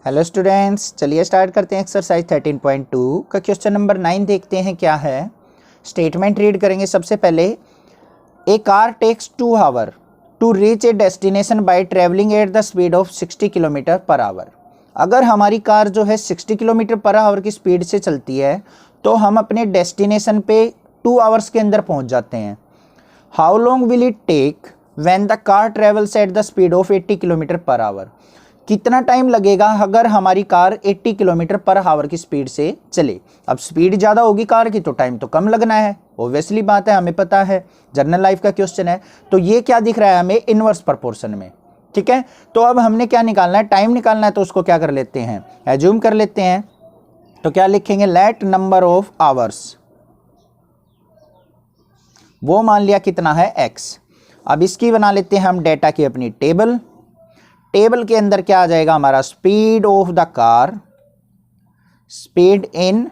Hello students, चलिए start करते हैं एक्सरसाइज 13.2 का क्वेश्चन नंबर 9 देखते हैं क्या है। स्टेटमेंट रीड करेंगे सबसे पहले। A car takes 2 hour to reach a destination by travelling at the speed of 60 kilometre per hour. अगर हमारी कार जो है 60 किलोमीटर पर आवर की स्पीड से चलती है तो हम अपने डेस्टिनेशन पे 2 आवर्स के अंदर पहुंच जाते हैं। How long will it take when the car travels at the speed of 80 kilometre per hour. कितना टाइम लगेगा अगर हमारी कार 80 किलोमीटर पर आवर की स्पीड से चले। अब स्पीड ज़्यादा होगी कार की तो टाइम तो कम लगना है, ऑब्वियसली बात है, हमें पता है, जनरल लाइफ का क्वेश्चन है। तो ये क्या दिख रहा है हमें, इनवर्स प्रोपोर्शन में। ठीक है, तो अब हमने क्या निकालना है, टाइम निकालना है। तो उसको क्या कर लेते हैं, एज्यूम कर लेते हैं। तो क्या लिखेंगे, लेट नंबर ऑफ आवर्स, वो मान लिया कितना है x। अब इसकी बना लेते हैं हम डेटा की अपनी टेबल। टेबल के अंदर क्या आ जाएगा हमारा, speed of the car, speed in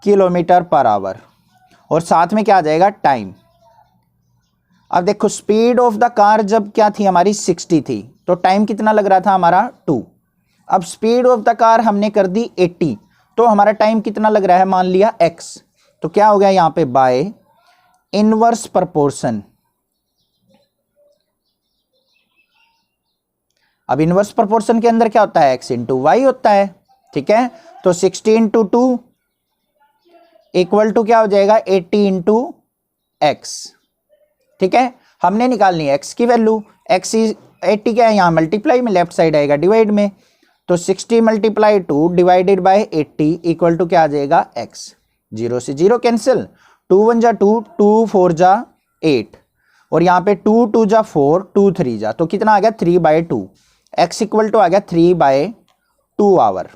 kilometre per our, और साथ में क्या आ जाएगा, टाइम। अब देखो स्पीड ऑफ द कार जब क्या थी हमारी 60 थी तो टाइम कितना लग रहा था हमारा 2। अब स्पीड ऑफ द कार हमने कर दी 80 तो हमारा टाइम कितना लग रहा है, मान लिया x। तो क्या हो गया यहां पे, बाय इनवर्स प्रोपोर्शन। अब इनवर्स प्रोपोर्शन के अंदर क्या होता है, x इंटू वाई होता है। ठीक है, तो 60 इंटू 2 इक्वल टू क्या हो जाएगा, 80 इंटू एक्स। ठीक है, हमने निकालनी है x की वैल्यू। x 80 क्या है यहाँ, मल्टीप्लाई में, लेफ्ट साइड आएगा डिवाइड में। तो 60 multiply 2 divided by 80 equal to क्या आ जाएगा, x। 0 से 0 कैंसिल, 2 1 जा 2, 2 4 जा 8, और यहाँ पे 2 2 जा 4, 2 3 जा, तो कितना आ गया 3/2। x इक्वल टू आ गया 3/2 आवर।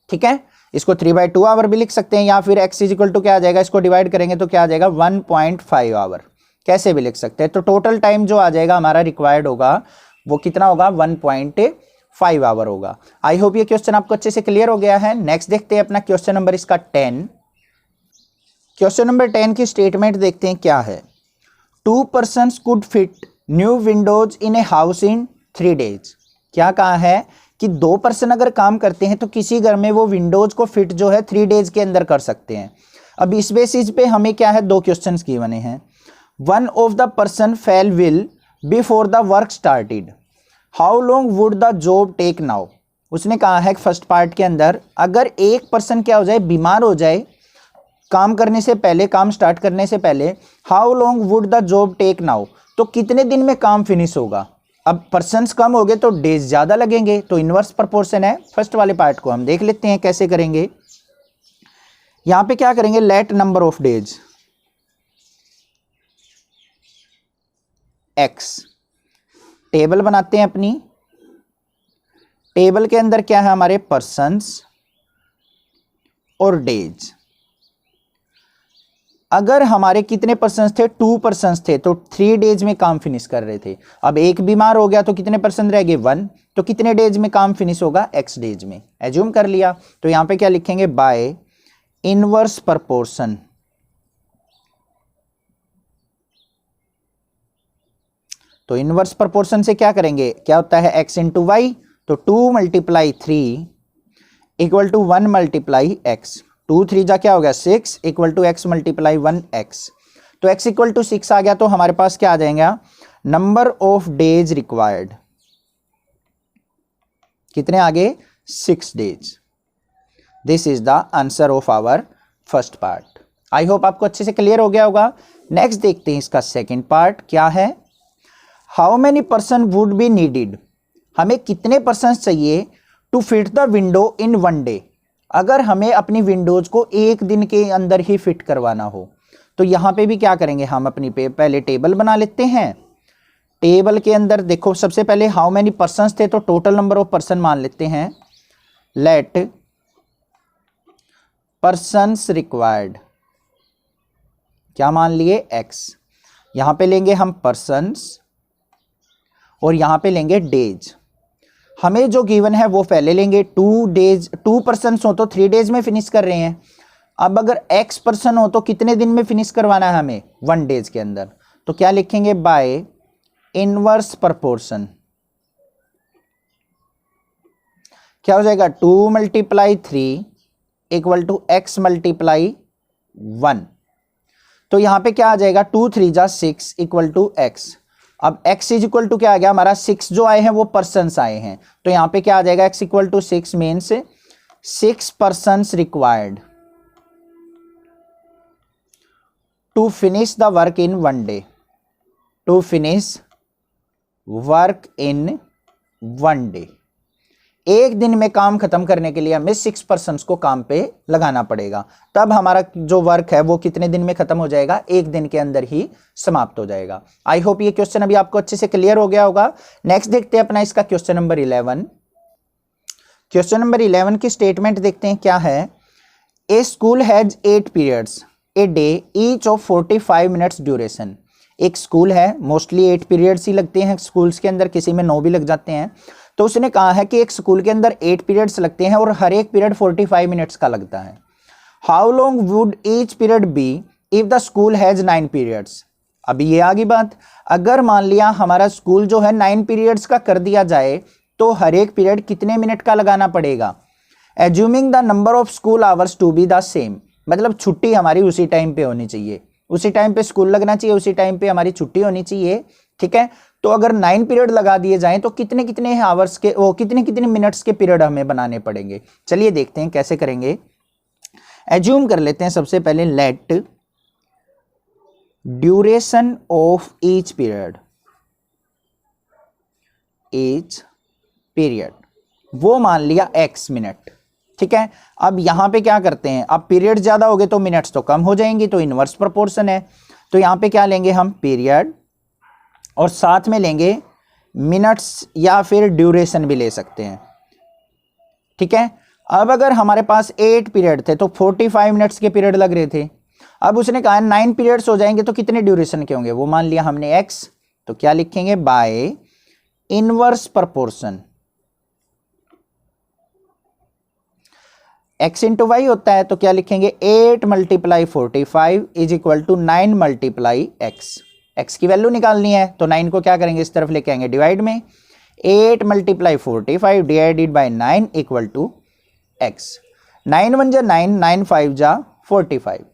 ठीक है, इसको 3/2 आवर भी लिख सकते हैं, या फिर x इक्वल टू क्या आ जाएगा, इसको डिवाइड करेंगे तो क्या आ जाएगा 1.5 आवर, कैसे भी लिख सकते हैं। तो टोटल टाइम जो आ जाएगा हमारा रिक्वायर्ड होगा वो कितना होगा, 1.5 आवर होगा। आई होप ये क्वेश्चन आपको अच्छे से क्लियर हो गया है। नेक्स्ट देखते हैं अपना क्वेश्चन नंबर इसका 10। क्वेश्चन नंबर 10 की स्टेटमेंट देखते हैं क्या है। 2 persons could fit new windows in a house in 3 days। क्या कहा है कि 2 पर्सन अगर काम करते हैं तो किसी घर में वो विंडोज को फिट जो है 3 डेज के अंदर कर सकते हैं। अब इस बेसिस पे हमें क्या है, 2 क्वेश्चंस किए बने हैं। One of the person fell ill before the work started, how long would the job take now. उसने कहा है फर्स्ट पार्ट के अंदर, अगर एक पर्सन क्या हो जाए, बीमार हो जाए काम करने से पहले, काम स्टार्ट करने से पहले, how long would the job take now, तो कितने दिन में काम फिनिश होगा। अब पर्सन्स कम हो गए तो डेज ज्यादा लगेंगे, तो इनवर्स प्रोपोर्शन है। फर्स्ट वाले पार्ट को हम देख लेते हैं कैसे करेंगे। यहां पे क्या करेंगे, let number of days x। Table बनाते हैं अपनी। टेबल के अंदर क्या है हमारे, पर्सन्स और डेज। अगर हमारे कितने पर्सन्स थे, 2 पर्सन्स थे, तो 3 डेज में काम फिनिश कर रहे थे। अब एक बीमार हो गया तो कितने पर्सन रह गए, 1, तो कितने डेज में काम फिनिश होगा, x डेज में। एज्यूम कर लिया, तो यहां पे क्या लिखेंगे, बाय इनवर्स प्रोपोर्शन। तो इनवर्स प्रोपोर्शन से क्या करेंगे, क्या होता है x इंटू वाई, तो 2 multiply 3 equal to 1 multiply x। 2 3 जा क्या हो गया 6 equal to x multiply 1x। तो x इक्वल टू 6 आ गया, तो हमारे पास क्या आ जाएगा, नंबर ऑफ डेज रिक्वायर्ड, कितने आगे, 6 days. This is the answer of our first part. I hope आपको अच्छे से क्लियर हो गया होगा। नेक्स्ट देखते हैं इसका सेकेंड पार्ट क्या है। How many person would be needed, हमें कितने पर्सन चाहिए to fit the window in 1 day. अगर हमें अपनी विंडोज को 1 दिन के अंदर ही फिट करवाना हो तो यहां पे भी क्या करेंगे, हम अपनी पहले टेबल बना लेते हैं। टेबल के अंदर देखो सबसे पहले हाउ मेनी पर्सन्स थे, तो टोटल नंबर ऑफ पर्सन मान लेते हैं। लेट पर्सन्स रिक्वायर्ड, क्या मान लिए, x। यहां पे लेंगे हम पर्सन्स और यहां पे लेंगे डेज। हमें जो गिवन है वो पहले लेंगे। 2 डेज, 2 पर्सन हो तो 3 डेज में फिनिश कर रहे हैं। अब अगर x पर्सन हो तो कितने दिन में फिनिश करवाना है हमें, 1 डेज के अंदर। तो क्या लिखेंगे, बाय इनवर्स प्रोपोर्शन। क्या हो जाएगा 2 multiply 3 equal to x multiply 1। तो यहां पे क्या आ जाएगा 2 3 जा 6 इक्वल टू x। अब x इज इक्वल टू क्या आ गया हमारा 6 जो आए हैं वो पर्सन्स आए हैं, तो यहां पे क्या आ जाएगा x equal to 6 means 6 persons required to finish the work in 1 day. To finish work in 1 day, एक दिन में काम खत्म करने के लिए हमें 6 पर्सन्स को काम पे लगाना पड़ेगा, तब हमारा जो वर्क है वो कितने दिन में खत्म हो जाएगा, एक दिन के अंदर ही समाप्त हो जाएगा। आई होप ये क्वेश्चन अभी आपको अच्छे से क्लियर हो गया होगा। नेक्स्ट देखते हैं अपना इसका क्वेश्चन नंबर 11। क्वेश्चन नंबर 11 की स्टेटमेंट देखते हैं क्या है। A school has 8 periods a day each of 45 minutes duration. एक स्कूल है, मोस्टली 8 पीरियड्स ही लगते हैं स्कूल्स के अंदर, किसी में 9 भी लग जाते हैं। तो उसने कहा है कि एक स्कूल के अंदर 8 पीरियड्स लगते हैं और हर एक पीरियड 45 मिनट्स का लगता है। How long would each period be if the school has 9 periods. अभी ये आ गई बात, अगर मान लिया हमारा स्कूल जो है 9 पीरियड्स का कर दिया जाए तो हर एक पीरियड कितने मिनट का लगाना पड़ेगा। Assuming the number of school hours to be the same, मतलब छुट्टी हमारी उसी टाइम पे होनी चाहिए, उसी टाइम पे स्कूल लगना चाहिए, उसी टाइम पे हमारी छुट्टी होनी चाहिए, ठीक है। तो अगर 9 पीरियड लगा दिए जाएं तो कितने कितने आवर्स के वो कितने कितने मिनट्स के पीरियड हमें बनाने पड़ेंगे। चलिए देखते हैं कैसे करेंगे। एज्यूम कर लेते हैं सबसे पहले let duration of each period वो मान लिया x मिनट, ठीक है। अब यहां पे क्या करते हैं, अब पीरियड ज्यादा हो गए तो मिनट्स तो कम हो जाएंगी, तो इनवर्स प्रोपोर्शन है। तो यहां पे क्या लेंगे हम पीरियड और साथ में लेंगे मिनट्स या फिर ड्यूरेशन भी ले सकते हैं, ठीक है। अब अगर हमारे पास 8 पीरियड थे तो 45 मिनट्स के पीरियड लग रहे थे। अब उसने कहा 9 पीरियड्स हो जाएंगे तो कितने ड्यूरेशन के होंगे, वो मान लिया हमने x, तो क्या लिखेंगे by inverse proportion. x into y होता है तो क्या लिखेंगे 8 multiply 45 is equal to 9 multiply x की वैल्यू निकालनी है तो 9 को क्या करेंगे इस तरफ लेके आएंगे डिवाइड में, 8 multiply 45 divided by 9 equal to x। 9 1 जा 9, 9 5 जा 45,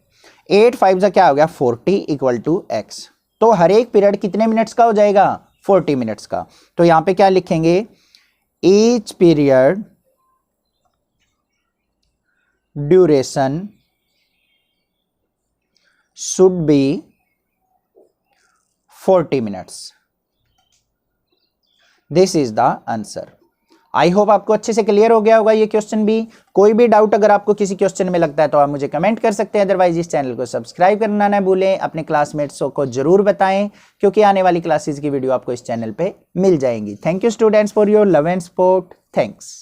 8 5 जा क्या हो गया 40 इक्वल टू x। तो हर एक पीरियड कितने मिनट्स का हो जाएगा 40 मिनट्स का। तो यहां पे क्या लिखेंगे each period duration should be 40 minutes. This is the answer. I hope आपको अच्छे से क्लियर हो गया होगा ये क्वेश्चन भी। कोई भी डाउट अगर आपको किसी क्वेश्चन में लगता है तो आप मुझे कमेंट कर सकते हैं, अदरवाइज इस चैनल को सब्सक्राइब करना ना भूलें। अपने क्लासमेट्स को जरूर बताएं क्योंकि आने वाली क्लासेस की वीडियो आपको इस चैनल पे मिल जाएंगी। Thank you students for your love and support. Thanks.